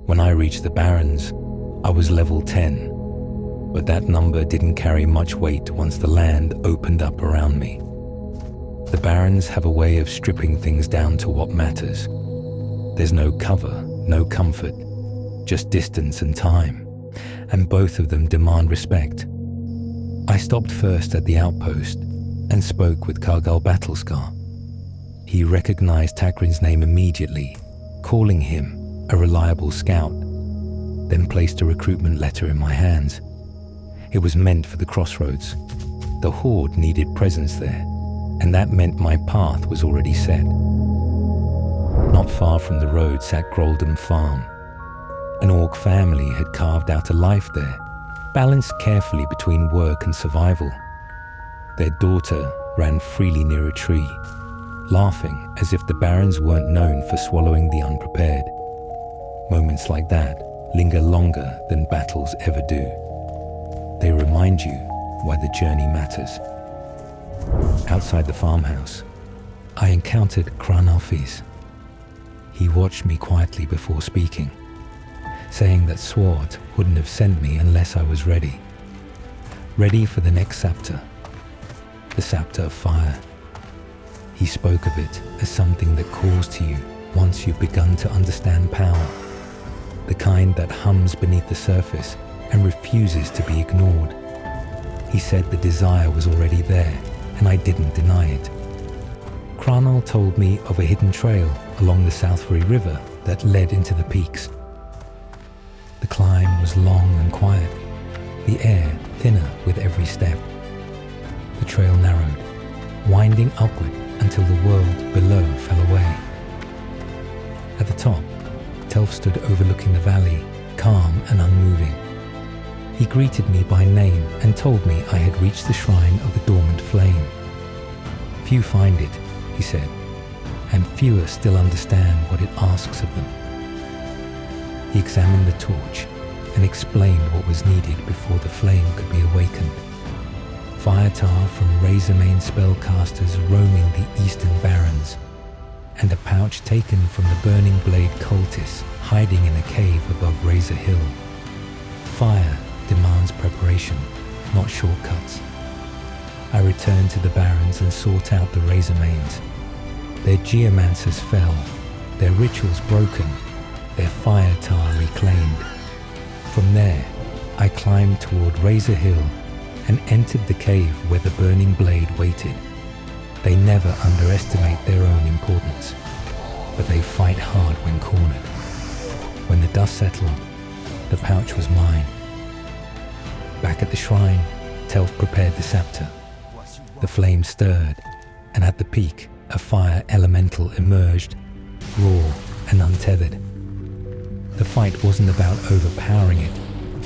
When I reached the Barrens, I was level 10, but that number didn't carry much weight once the land opened up around me. The Barrens have a way of stripping things down to what matters. There's no cover, no comfort, just distance and time, and both of them demand respect. I stopped first at the outpost and spoke with Kargal Battlescar. He recognized Takrin's name immediately, calling him a reliable scout, then placed a recruitment letter in my hands. It was meant for the Crossroads. The Horde needed presence there, and that meant my path was already set. Not far from the road sat Groldham Farm. An orc family had carved out a life there, balanced carefully between work and survival. Their daughter ran freely near a tree, laughing as if the Barrens weren't known for swallowing the unprepared. Moments like that linger longer than battles ever do. They remind you why the journey matters. Outside the farmhouse, I encountered Kranalfis. He watched me quietly before speaking, saying that Sword wouldn't have sent me unless I was ready. Ready for the next Sapta, the Sapta of Fire. He spoke of it as something that calls to you once you've begun to understand power, the kind that hums beneath the surface and refuses to be ignored. He said the desire was already there, and I didn't deny it. Kranal told me of a hidden trail along the Southbury River that led into the peaks. The climb was long and quiet, the air thinner with every step. The trail narrowed, winding upward until the world below fell away. At the top, Telf stood overlooking the valley, calm and unmoving. He greeted me by name and told me I had reached the shrine of the dormant flame. Few find it, he said, and fewer still understand what it asks of them. He examined the torch and explained what was needed before the flame could be awakened. Fire tar from Razormane spellcasters roaming the eastern Barrens, and a pouch taken from the Burning Blade cultists hiding in a cave above Razor Hill. Fire demands preparation, not shortcuts. I returned to the Barrens and sought out the Razormanes. Their geomancers fell, their rituals broken, their fire tar reclaimed. From there, I climbed toward Razor Hill and entered the cave where the Burning Blade waited. They never underestimate their own importance, but they fight hard when cornered. When the dust settled, the pouch was mine. Back at the shrine, Telf prepared the Sapta. The flame stirred, and at the peak, a fire elemental emerged, raw and untethered. The fight wasn't about overpowering it,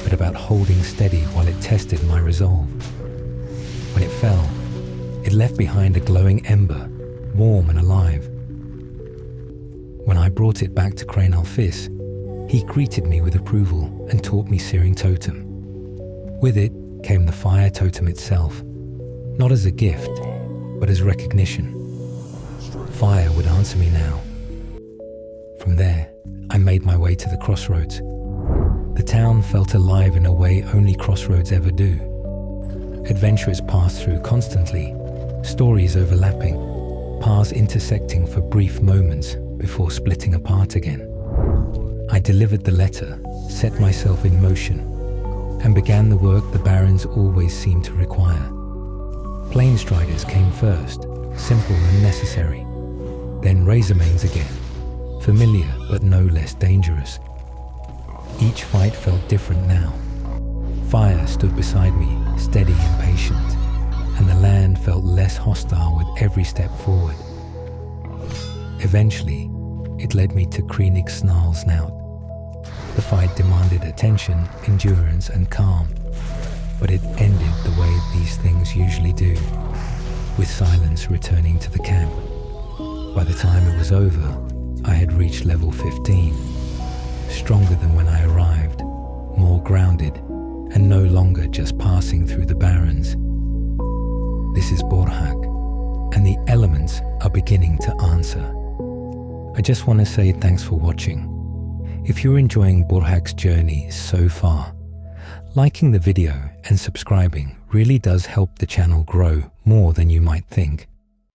but about holding steady while it tested my resolve. When it fell, it left behind a glowing ember, warm and alive. When I brought it back to Kranalfis, he greeted me with approval and taught me Searing Totem. With it came the Fire Totem itself, not as a gift, but as recognition. Fire would answer me now. From there, I made my way to the Crossroads. The town felt alive in a way only Crossroads ever do. Adventurers passed through constantly, stories overlapping, paths intersecting for brief moments before splitting apart again. I delivered the letter, set myself in motion, and began the work the Barrens always seemed to require. Planestriders came first, simple and necessary. Then Razormanes again, familiar but no less dangerous. Each fight felt different now. Fire stood beside me, steady and patient, and the land felt less hostile with every step forward. Eventually, it led me to Kreenig's Snarl Snout. The fight demanded attention, endurance, and calm, but it ended the way these things usually do, with silence returning to the camp. By the time it was over, I had reached level 15, stronger than when I arrived, more grounded, and no longer just passing through the Barrens. This is Borhak, and the elements are beginning to answer. I just want to say thanks for watching. If you're enjoying Borhak's journey so far, liking the video and subscribing really does help the channel grow more than you might think.